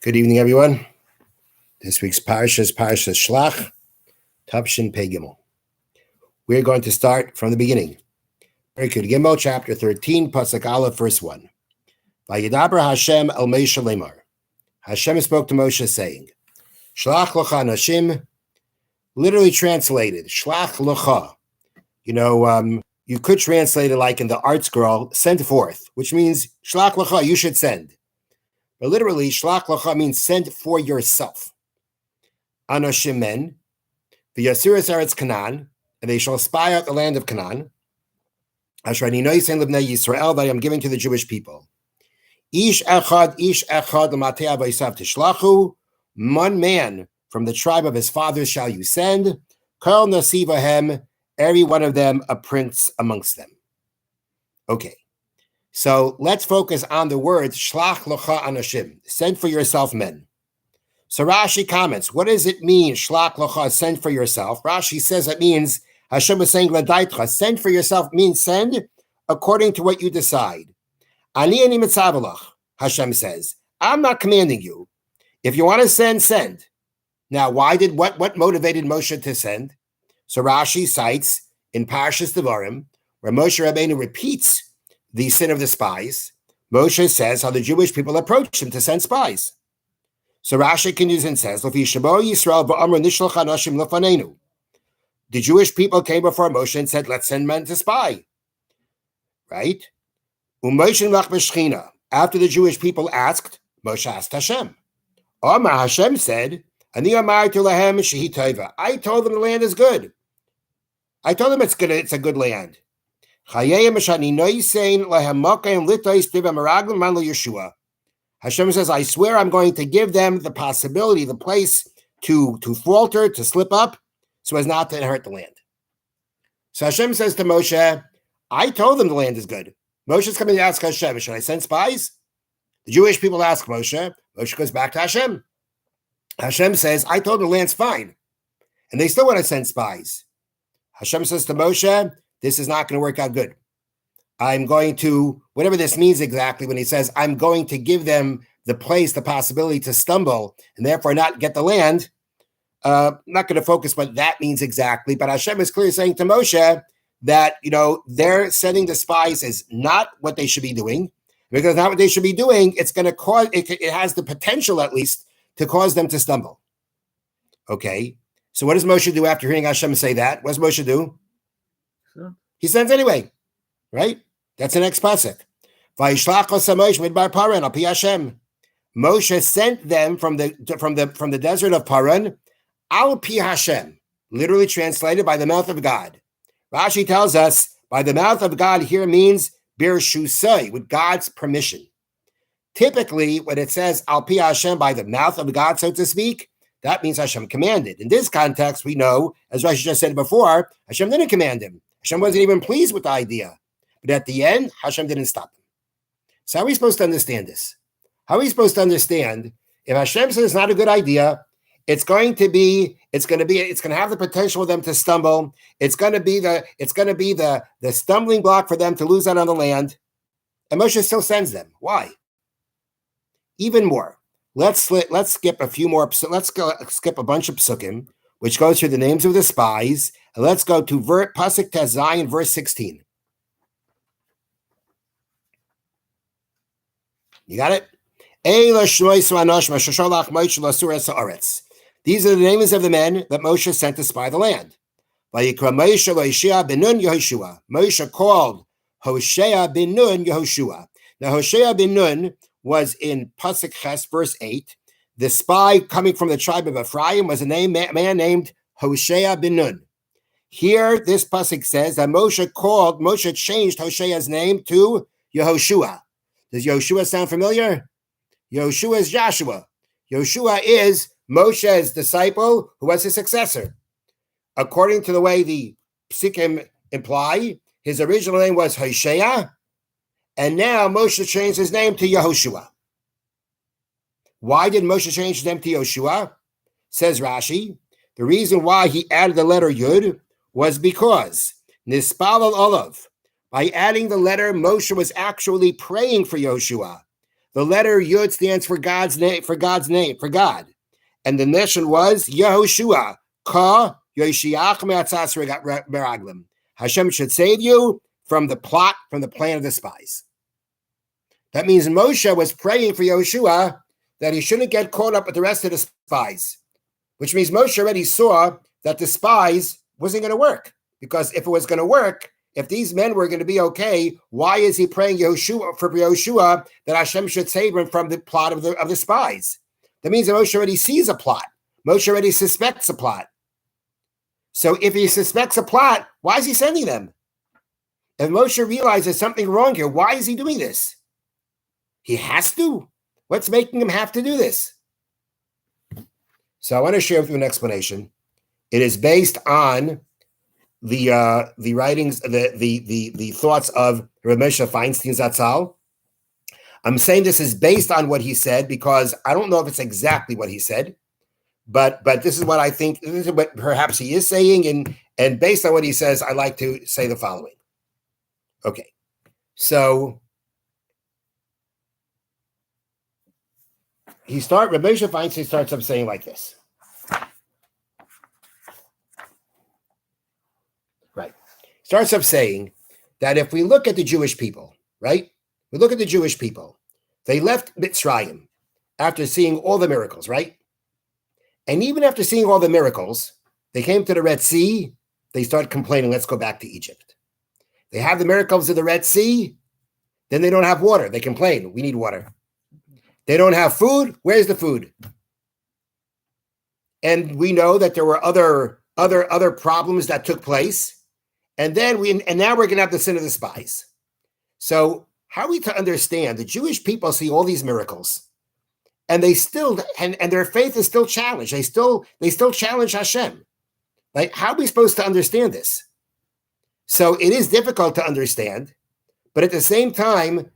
Good evening, everyone. This week's Parsha is Parsha Shlach, Tavshin Pei Gimel. We're going to start from the beginning. Perikut Gimel, chapter 13, Pasuk Aleph, verse 1. Vayidaber Hashem el Moshe lemar. Hashem spoke to Moshe saying, Shlach locha nashim, literally translated, Shlach locha. You could translate it like in the art scroll, send forth, which means Shlach locha, you should send. But literally, Shlach locha means send for yourself. Anashim men, v'yasiris eretz Canaan, and they shall spy out the land of Canaan. Asher ani noisen libnei Yisrael, that I am giving to the Jewish people. Ish echad l'matei avosav tishlachu. One man from the tribe of his fathers shall you send. Kol nasivahem, every one of them a prince amongst them. Okay. So let's focus on the words shlach locha anashim, send for yourself men. So Rashi comments, what does it mean, shlach locha, send for yourself? Rashi says it means, Hashem was saying, l'daitcha, send for yourself means send according to what you decide. Ani mitzavalach, Hashem says, I'm not commanding you. If you want to send, send. Now, what motivated Moshe to send? So Rashi cites in Parshas Devarim, where Moshe Rabbeinu repeats the sin of the spies. Moshe says how the Jewish people approached him to send spies. So Rashi continues and says, the Jewish people came before Moshe and said, let's send men to spy. Right? After the Jewish people asked, Moshe asked Hashem. Hashem said, I told them the land is good. I told them it's good. It's a good land. Hashem says, I swear I'm going to give them the possibility, the place to falter, to slip up, so as not to inherit the land. So Hashem says to Moshe, I told them the land is good. Moshe's coming to ask Hashem, should I send spies? The Jewish people ask Moshe. Moshe goes back to Hashem. Hashem says, I told them the land's fine. And they still want to send spies. Hashem says to Moshe, this is not going to work out good. I'm going to, whatever this means exactly, when he says, I'm going to give them the place, the possibility to stumble, and therefore not get the land. I'm not going to focus what that means exactly, but Hashem is clearly saying to Moshe that, they're sending the spies is not what they should be doing. Because not what they should be doing, it's going to cause, it has the potential at least to cause them to stumble. Okay. So what does Moshe do after hearing Hashem say that? What does Moshe do? Sure. He sends anyway, right? That's the next pasuk. Moshe sent them from the desert of Paran, al pi Hashem, literally translated by the mouth of God. Rashi tells us by the mouth of God here means birshusai, with God's permission. Typically, when it says al pi Hashem, by the mouth of God, so to speak, that means Hashem commanded. In this context, we know, as Rashi just said before, Hashem didn't command him. Hashem wasn't even pleased with the idea. But at the end, Hashem didn't stop him. So how are we supposed to understand this? How are we supposed to understand if Hashem says it's not a good idea, it's going to have the potential for them to stumble. It's going to be the stumbling block for them to lose out on the land. And Moshe still sends them. Why? Even more. Let's skip a few more. Let's skip a bunch of psukim, which goes through the names of the spies. And let's go to Pasuk Tez Zayin, verse 16. You got it? These are the names of the men that Moshe sent to spy the land. Moshe called Hoshea bin Nun Yehoshua. Now Hoshea bin Nun was in Pasuk Ches, verse 8. The spy coming from the tribe of Ephraim was a man named Hoshea bin Nun. Here, this pasuk says that Moshe changed Hoshea's name to Yehoshua. Does Yehoshua sound familiar? Yehoshua is Joshua. Yehoshua is Moshe's disciple who was his successor. According to the way the psukim imply, his original name was Hoshea, and now Moshe changed his name to Yehoshua. Why did Moshe change his name to Yehoshua? Says Rashi, the reason why he added the letter Yud was because Nispal al Olav, by adding the letter, Moshe was actually praying for Yehoshua. The letter Yud stands for God's name, for God. And the mission was Yehoshua, Ka Yoshiach Me'atzas Meraglim. Hashem should save you from the plot, from the plan of the spies. That means Moshe was praying for Yehoshua that he shouldn't get caught up with the rest of the spies, which means Moshe already saw that the spies wasn't going to work. Because if it was going to work, if these men were going to be okay, why is he praying for Yehoshua that Hashem should save him from the plot of the spies? That means that Moshe already sees a plot. Moshe already suspects a plot. So if he suspects a plot, why is he sending them? If Moshe realizes something wrong here, why is he doing this? He has to. What's making him have to do this? So I want to share with you an explanation. It is based on the writings, the thoughts of Rav Moshe Feinstein Zatzal. I'm saying this is based on what he said because I don't know if it's exactly what he said, but this is what I think. This is what perhaps he is saying, and based on what he says, I like to say the following. Okay, so Rav Moshe Feinstein starts up saying like this. Right. Starts up saying that if we look at the Jewish people, right? We look at the Jewish people. They left Mitzrayim after seeing all the miracles, right? And even after seeing all the miracles, they came to the Red Sea. They start complaining, let's go back to Egypt. They have the miracles of the Red Sea. Then they don't have water. They complain, we need water. They don't have food. Where's the food? And we know that there were other problems that took place. And now we're going to have the sin of the spies. So how are we to understand the Jewish people see all these miracles and they still, and their faith is still challenged. They still challenge Hashem. Like, how are we supposed to understand this? So it is difficult to understand, but at the same time,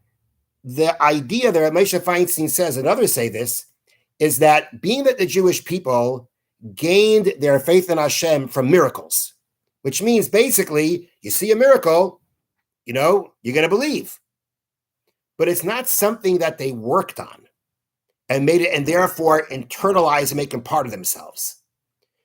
the idea that Moshe Feinstein says, and others say this, is that being that the Jewish people gained their faith in Hashem from miracles, which means basically you see a miracle, you're going to believe. But it's not something that they worked on and made it, and therefore internalized and make them part of themselves.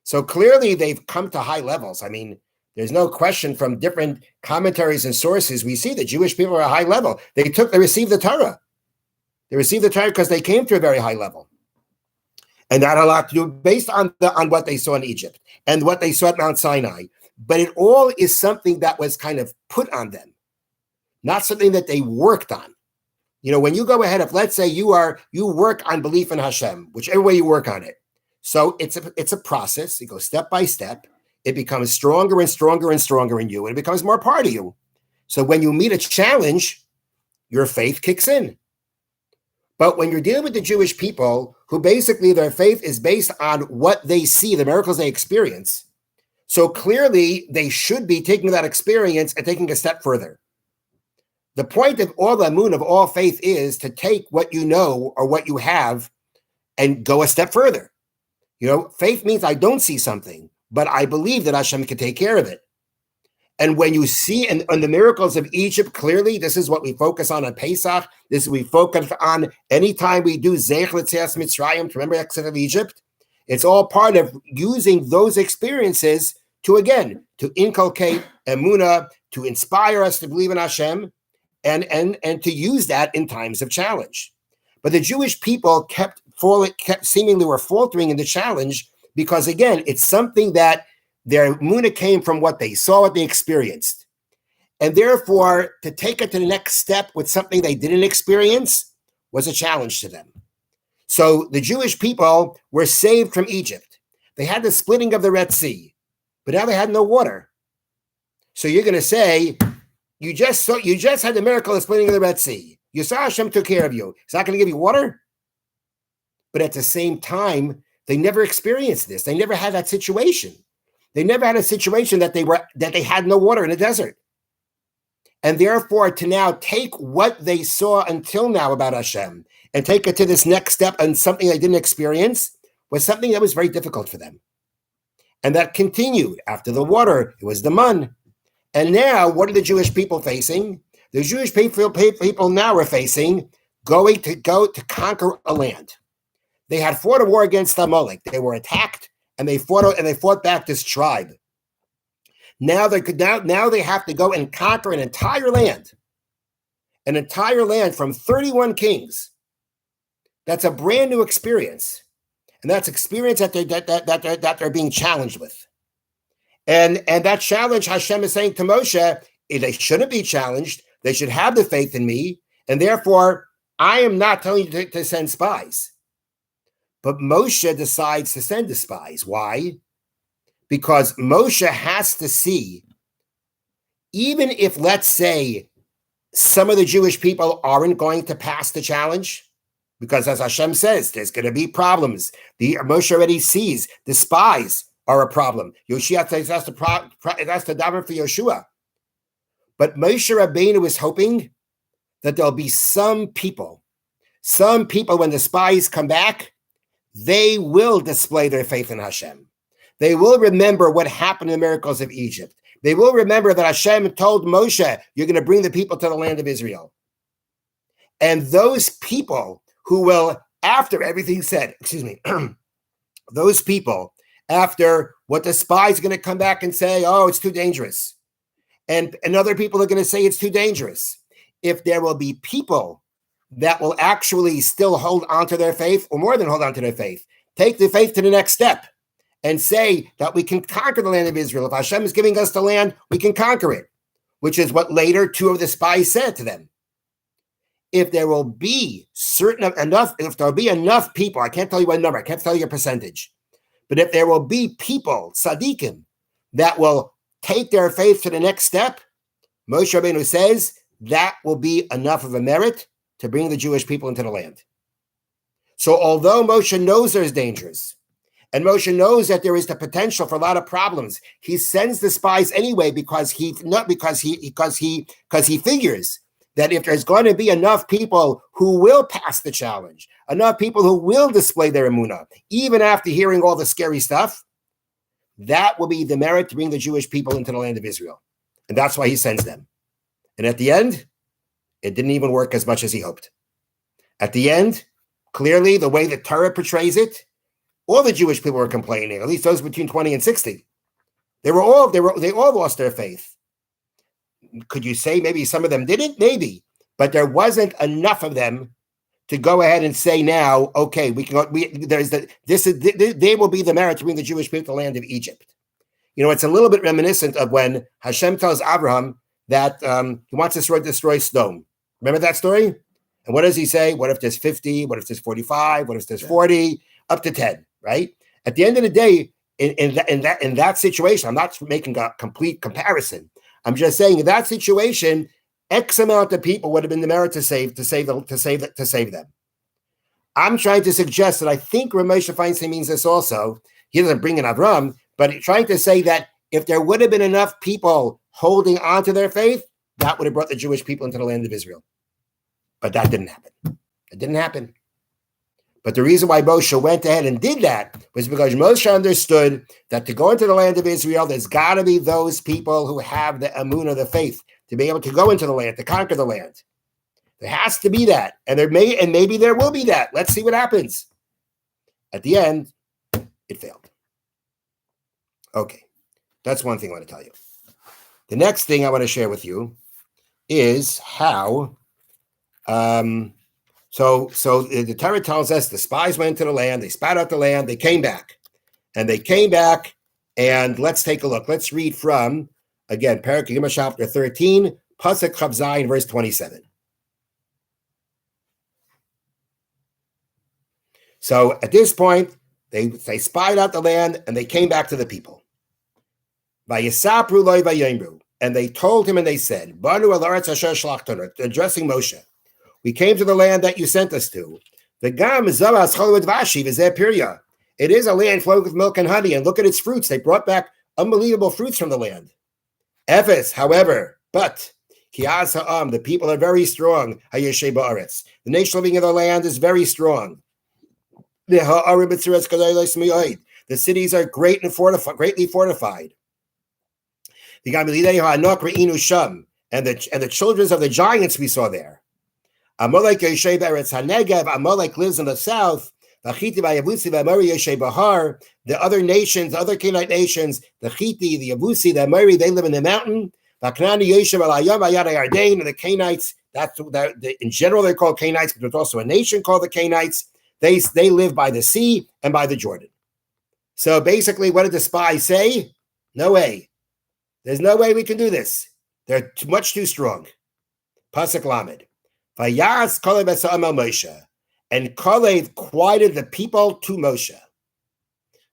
So clearly they've come to high levels. I mean, there's no question from different commentaries and sources. We see the Jewish people are at a high level. They received the Torah. They received the Torah because they came to a very high level. And that had a lot to do based on what they saw in Egypt and what they saw at Mount Sinai. But it all is something that was kind of put on them, not something that they worked on. When you go ahead, if let's say you work on belief in Hashem, whichever way you work on it. So it's a process. You go step by step. It becomes stronger and stronger and stronger in you, and it becomes more part of you. So when you meet a challenge, your faith kicks in. But when you're dealing with the Jewish people, who basically their faith is based on what they see, the miracles they experience, so clearly they should be taking that experience and taking a step further. The point of all the moon of all faith is to take what you know or what you have and go a step further. Faith means I don't see something, but I believe that Hashem can take care of it. And when you see and the miracles of Egypt, clearly, this is what we focus on Pesach. This is what we focus on anytime we do Zeich L'Tzias Mitzrayim, to remember the exit of Egypt. It's all part of using those experiences to inculcate emunah, to inspire us to believe in Hashem, and to use that in times of challenge. But the Jewish people kept seemingly were faltering in the challenge because, again, it's something that their emunah came from what they saw, what they experienced. And therefore, to take it to the next step with something they didn't experience was a challenge to them. So the Jewish people were saved from Egypt. They had the splitting of the Red Sea, but now they had no water. So you're going to say, you just had the miracle of splitting of the Red Sea. You saw Hashem took care of you. It's not going to give you water. But at the same time, they never experienced this. They never had that situation. They never had a situation that they had no water in the desert. And therefore, to now take what they saw until now about Hashem and take it to this next step and something they didn't experience was something that was very difficult for them. And that continued. After the water, it was the man. And now, what are the Jewish people facing? The Jewish people now are facing going to go to conquer a land. They had fought a war against Amalek. They were attacked, and they fought back this tribe. Now they have to go and conquer an entire land from 31 kings. That's a brand new experience, and that's experience that they're being challenged with. And that challenge, Hashem is saying to Moshe, they shouldn't be challenged. They should have the faith in me, and therefore I am not telling you to send spies. But Moshe decides to send the spies. Why? Because Moshe has to see, even if, let's say, some of the Jewish people aren't going to pass the challenge, because as Hashem says, there's going to be problems. Moshe already sees the spies are a problem. Yoshua says that's the daven for Yeshua. But Moshe Rabbeinu is hoping that there'll be some people when the spies come back, they will display their faith in Hashem. They will remember what happened in the miracles of Egypt. They will remember that Hashem told Moshe, you're going to bring the people to the land of Israel. And those people who will, after everything said, those people, after what the spies are going to come back and say, oh, it's too dangerous. And other people are going to say it's too dangerous. If there will be people that will actually still hold on to their faith, or more than hold on to their faith, take the faith to the next step and say that we can conquer the land of Israel. If Hashem is giving us the land, we can conquer it, which is what later two of the spies said to them. If there will be if there'll be enough people, I can't tell you what number, I can't tell you a percentage, but if there will be people, tzaddikim, that will take their faith to the next step, Moshe Rabbeinu says that will be enough of a merit to bring the Jewish people into the land. So although Moshe knows there's dangers, and Moshe knows that there is the potential for a lot of problems, he sends the spies anyway because he figures that if there's going to be enough people who will pass the challenge, enough people who will display their emunah, even after hearing all the scary stuff, that will be the merit to bring the Jewish people into the land of Israel. And that's why he sends them. And at the end, it didn't even work as much as he hoped. At the end, clearly, the way the Torah portrays it, all the Jewish people were complaining, at least those between 20 and 60. They all lost their faith. Could you say maybe some of them didn't? Maybe. But there wasn't enough of them to go ahead and say now, okay, they will be the merit to bring the Jewish people to the land of Egypt. You know, it's a little bit reminiscent of when Hashem tells Abraham that he wants to destroy Sodom. Remember that story? And what does he say? What if there's 50? What if there's 45? What if there's 40? Up to 10, right? At the end of the day, in that situation, I'm not making a complete comparison. I'm just saying in that situation, X amount of people would have been the merit to save them. I'm trying to suggest that I think Ramosha Feinstein means this also. He doesn't bring in Avram, but he's trying to say that if there would have been enough people holding on to their faith, that would have brought the Jewish people into the land of Israel. But that didn't happen. It didn't happen. But the reason why Moshe went ahead and did that was because Moshe understood that to go into the land of Israel, there's got to be those people who have the emunah, the faith, to be able to go into the land, to conquer the land. There has to be that. And maybe there will be that. Let's see what happens. At the end, it failed. Okay. That's one thing I want to tell you. The next thing I want to share with you is how So the Torah tells us the spies went into the land, they spied out the land, they came back. And let's take a look. Let's read from, again, Parak Yuma chapter 13, Pasuk Chav Zayin, verse 27. So at this point, they spied out the land and they came back to the people. Vayisapru loy vayomru, and they told him and they said, Banu al haaretz asher shlachtanu, addressing Moshe. We came to the land that you sent us to. The gam zavas cholud vashi v'zeh pirya. It is a land flowing with milk and honey, and look at its fruits. They brought back unbelievable fruits from the land. Ephes, however, but kiaz ha'am, the people are very strong. Hayeshe ba'aretz, the nation living in the land is very strong. The cities are greatly fortified. The and the children of the giants we saw there. Amalek Yoshev Eretz HaNegev. Amalek lives in the south. The Chiti Vayavusi V'Amori Yoshev Bahar. The other nations, the other Canaanite nations, the Chiti, the Yavusi, the Amori, they live in the mountain. V'Knani Yoshev Alayam V'Yada Yarden. And the Canaanites, in general they're called Canaanites, but there's also a nation called the Canaanites. They live by the sea and by the Jordan. So basically, what did the spies say? No way. There's no way we can do this. They're much too strong. Pasuk Lamed. Vayas Kalev esa'am Moshe. And Kalev quieted the people to Moshe.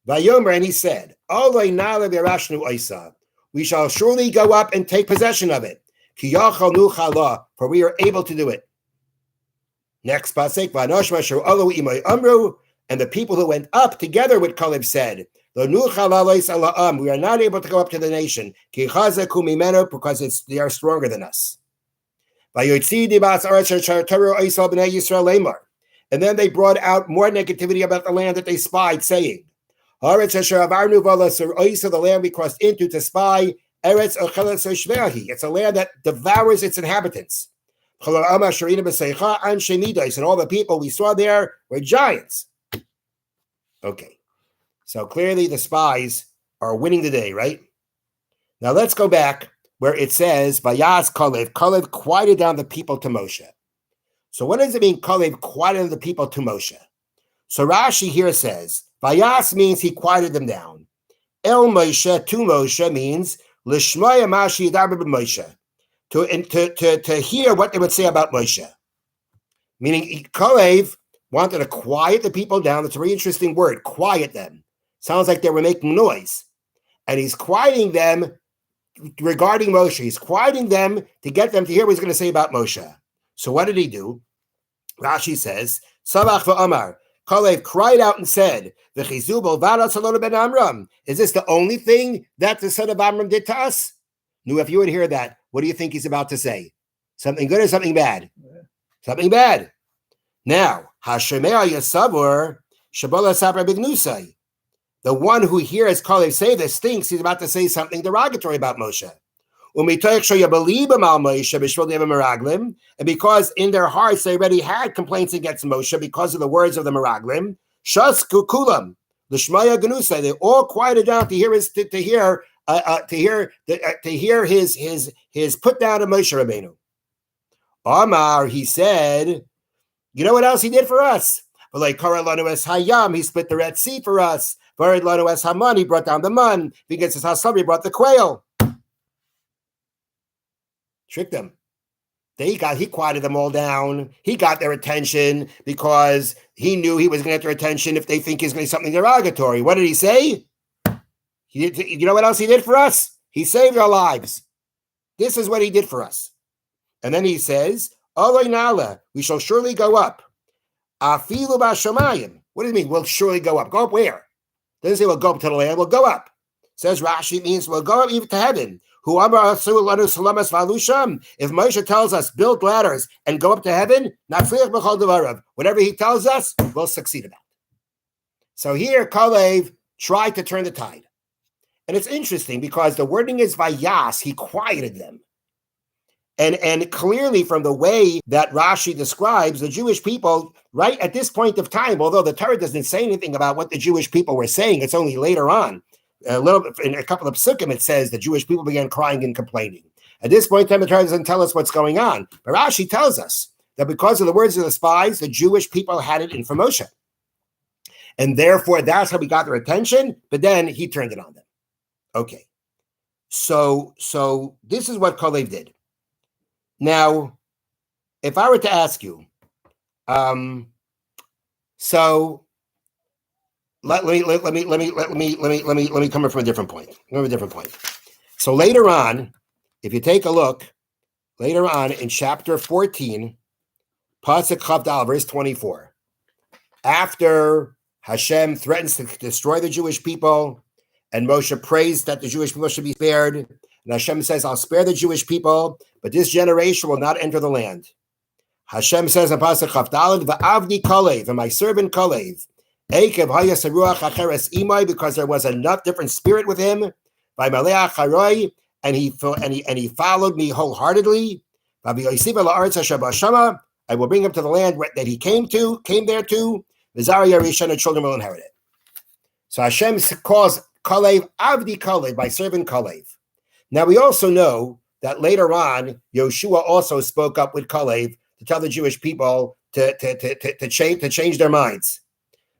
Vayomer, and he said, Olay na'ale v'yarashnu oisa. We shall surely go up and take possession of it. Ki yachalnu chala, for we are able to do it. Next pasuk, Vanosh Masher Olu imay amru. And the people who went up together with Kalev said, we are not able to go up to the nation because they are stronger than us. And then they brought out more negativity about the land that they spied, saying, the land we crossed into to spy, it's a land that devours its inhabitants. And all the people we saw there were giants. Okay, so clearly the spies are winning the day, right? Now let's go back where it says, Vayas Kalev. Kalev quieted down the people to Moshe. So what does it mean, Kalev quieted the people to Moshe? So Rashi here says, Vayas means he quieted them down. El Moshe, to Moshe, means Lishmaya Mashi Yadaber Moshe, to hear what they would say about Moshe. Meaning Kalev wanted to quiet the people down. That's a very interesting word, quiet them. Sounds like they were making noise. And he's quieting them regarding Moshe. He's quieting them to get them to hear what he's going to say about Moshe. So what did he do? Rashi says, Samach v'amar, Kalev cried out and said, V'chizu b'lvad salona ben Amram. Is this the only thing that the son of Amram did to us? No, if you would hear that, what do you think he's about to say? Something good or something bad? Something bad. Now, Hashemea Yasavur Shabala Sabra Bignusai. The one who hears Kalev say this thinks he's about to say something derogatory about Moshe. And because in their hearts they already had complaints against Moshe because of the words of the Meraglim, Shasku Kulam, Lishmaya Ganusai, they all quieted down to hear his his put down of Moshe Rabbeinu. Amar, he said, you know what else he did for us? Like Karalanu es Hayam, he split the Red Sea for us. Varidlanu es Haman, he brought down the man. Because his Hasam, he brought the quail. Tricked them. He quieted them all down. He got their attention because he knew he was going to get their attention if they think he's going to do something derogatory. What did he say? You know what else he did for us? He saved our lives. This is what he did for us. And then he says, we shall surely go up. Afilu b'shamayim. What does it mean? We'll surely go up. Go up where? Doesn't say we'll go up to the land. We'll go up. Says Rashi, it means we'll go up even to heaven. If Moshe tells us build ladders and go up to heaven, whatever he tells us, we'll succeed about. So here, Kalev tried to turn the tide. And it's interesting because the wording is Vayas, he quieted them. And clearly from the way that Rashi describes the Jewish people, right at this point of time, although the Torah doesn't say anything about what the Jewish people were saying, it's only later on, a little bit, in a couple of psukim, it says the Jewish people began crying and complaining. At this point in time, the Torah doesn't tell us what's going on. But Rashi tells us that because of the words of the spies, the Jewish people had it in for Moshe. And therefore, that's how we got their attention, but then he turned it on them. Okay. So this is what Kalev did. Now, if I were to ask you, let me come from a different point. So later on, if you take a look, later on in chapter 14, Pasuk Chavdal, verse 24, after Hashem threatens to destroy the Jewish people, and Moshe prays that the Jewish people should be spared, and Hashem says, I'll spare the Jewish people, but this generation will not enter the land. Hashem says in Pasuk Chavdal, V'avdi Kalev, and my servant Kalev, Ekev hayas haruach acheres imai, because there was a different spirit with him. V'malei acharoi, and he followed me wholeheartedly. V'v'yosiv la'aretz asher b'shama, I will bring him to the land that he came there to. The Zara Yarishan and children will inherit it. So Hashem calls Kalev Avdi Kalev, my servant Kalev. Now we also know that later on, Yoshua also spoke up with Kalev to tell the Jewish people to change their minds.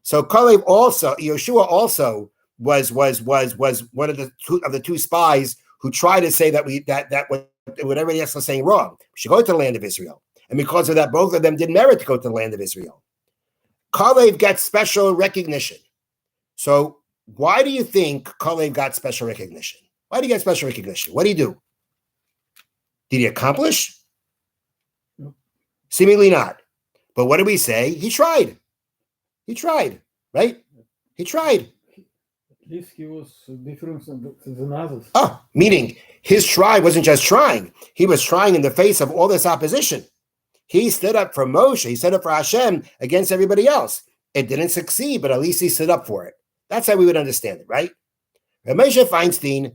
So Kalev also, Yoshua also was one of the two spies who tried to say that what everybody else was saying wrong. We should go to the land of Israel. And because of that, both of them did merit to go to the land of Israel. Kalev gets special recognition. So why do you think Kalev got special recognition? Why did he get special recognition? What did he do? Did he accomplish? No. Seemingly not. But what did we say? He tried. He tried, right? He tried. At least he was different than others. Meaning his try wasn't just trying. He was trying in the face of all this opposition. He stood up for Moshe. He stood up for Hashem against everybody else. It didn't succeed, but at least he stood up for it. That's how we would understand it, right? Moshe Feinstein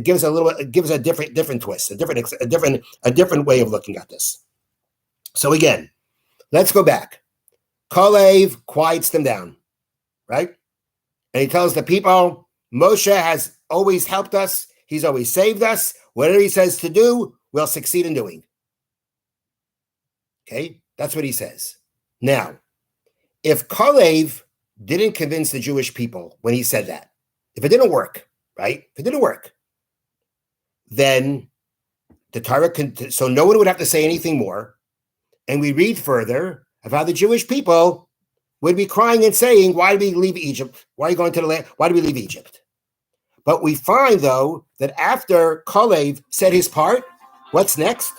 gives a different twist, a different way of looking at this. So again, let's go back. Kalev quiets them down, right? And he tells the people, Moshe has always helped us. He's always saved us. Whatever he says to do, we'll succeed in doing. Okay, that's what he says. Now, if Kalev didn't convince the Jewish people when he said that, if it didn't work, right? If it didn't work, then the Torah so no one would have to say anything more. And we read further of how the Jewish people would be crying and saying, why did we leave Egypt? Why are you going to the land? Why did we leave Egypt? But we find, though, that after Kalev said his part, what's next?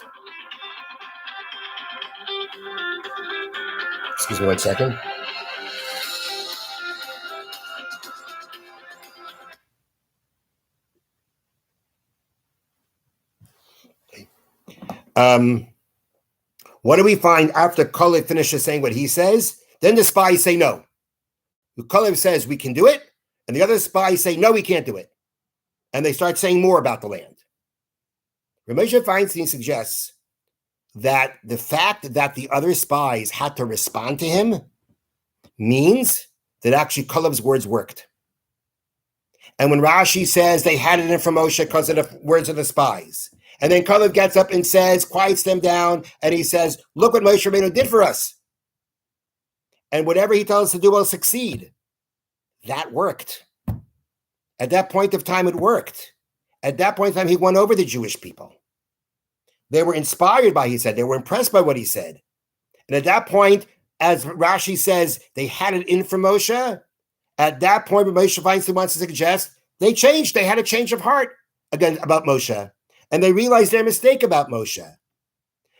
Excuse me 1 second. What do we find after Kalev finishes saying what he says? Then the spies say no. Kalev says we can do it, and the other spies say no, we can't do it. And they start saying more about the land. Moshe Feinstein suggests that the fact that the other spies had to respond to him means that actually Kalev's words worked. And when Rashi says they had it in from Moshe because of the words of the spies, and then Kalev gets up and says, quiets them down, and he says, look what Moshe Rabbeinu did for us. And whatever he tells us to do will succeed. That worked. At that point of time, it worked. At that point in time, he won over the Jewish people. They were inspired by what he said. They were impressed by what he said. And at that point, as Rashi says, they had it in from Moshe. At that point, when Moshe Feinstein wants to suggest, they changed. They had a change of heart again about Moshe. And they realized their mistake about Moshe.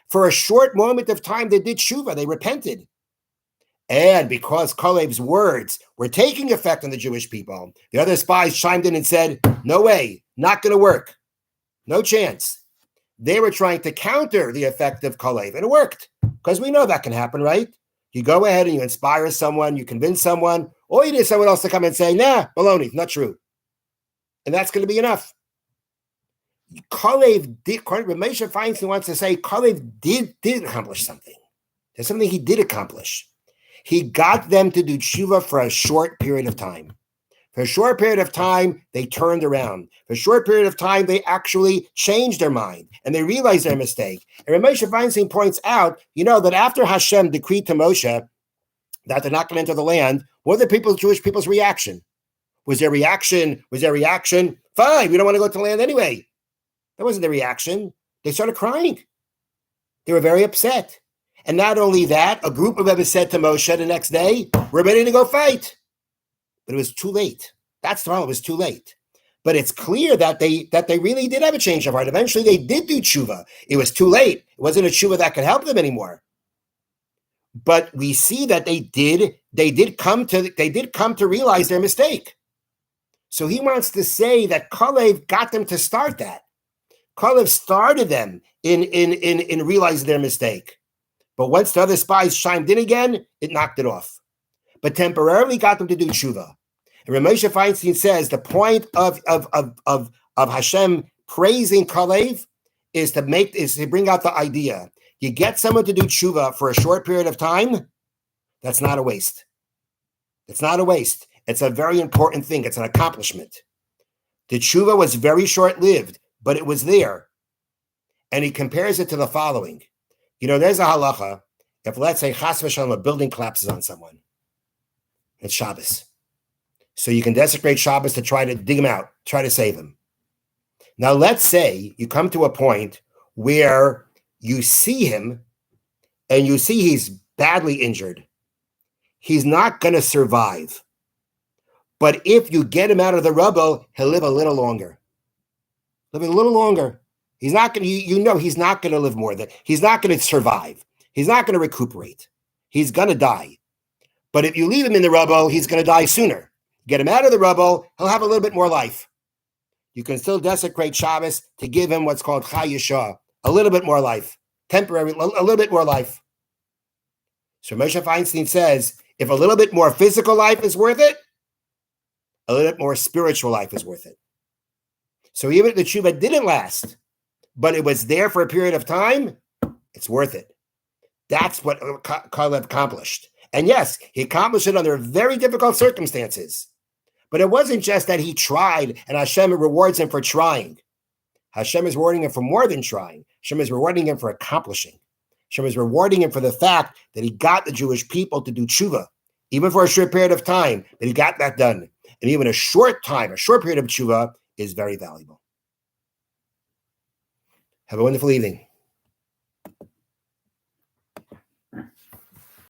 For a short moment of time, they did tshuva. They repented. And because Kalev's words were taking effect on the Jewish people, the other spies chimed in and said, no way, not going to work. No chance. They were trying to counter the effect of Kalev, and it worked. Because we know that can happen, right? You go ahead and you inspire someone, you convince someone, or you need someone else to come and say, nah, baloney, not true. And that's going to be enough. Kalev did, Moshe Feinstein wants to say, Kalev did accomplish something. There's something he did accomplish. He got them to do tshuva for a short period of time. For a short period of time, they turned around. For a short period of time, they actually changed their mind and they realized their mistake. And Moshe Feinstein points out, that after Hashem decreed to Moshe that they're not going to enter the land, what was the Jewish people's reaction? Was their reaction, fine, we don't want to go to the land anyway? That wasn't the reaction. They started crying. They were very upset. And not only that, a group of them said to Moshe the next day, we're ready to go fight. But it was too late. That's the problem. It was too late. But it's clear that they really did have a change of heart. Eventually, they did do tshuva. It was too late. It wasn't a tshuva that could help them anymore. But we see that they did come to realize their mistake. So he wants to say that Kalev got them to start that. Kalev started them in realizing their mistake. But once the other spies chimed in again, it knocked it off. But temporarily got them to do tshuva. And Moshe Feinstein says the point of Hashem praising Kalev is to bring out the idea. You get someone to do tshuva for a short period of time, that's not a waste. It's not a waste. It's a very important thing. It's an accomplishment. The tshuva was very short-lived, but it was there. And he compares it to the following. There's a halacha. If, let's say, chas v'shalom, a building collapses on someone, it's Shabbos. So you can desecrate Shabbos to try to dig him out, try to save him. Now, let's say you come to a point where you see him and you see he's badly injured. He's not going to survive. But if you get him out of the rubble, he'll live a little longer. Live a little longer. He's not going to, he's not going to live more than, he's not going to survive. He's not going to recuperate. He's going to die. But if you leave him in the rubble, he's going to die sooner. Get him out of the rubble, he'll have a little bit more life. You can still desecrate Shabbos to give him what's called Chai Yeshua, a little bit more life, temporary, a little bit more life. So Moshe Feinstein says, if a little bit more physical life is worth it, a little bit more spiritual life is worth it. So even if the tshuva didn't last, but it was there for a period of time, it's worth it. That's what Kalev accomplished. And yes, he accomplished it under very difficult circumstances. But it wasn't just that he tried and Hashem rewards him for trying. Hashem is rewarding him for more than trying. Hashem is rewarding him for accomplishing. Hashem is rewarding him for the fact that he got the Jewish people to do tshuva, even for a short period of time, that he got that done. And even a short period of tshuva is very valuable. Have a wonderful evening.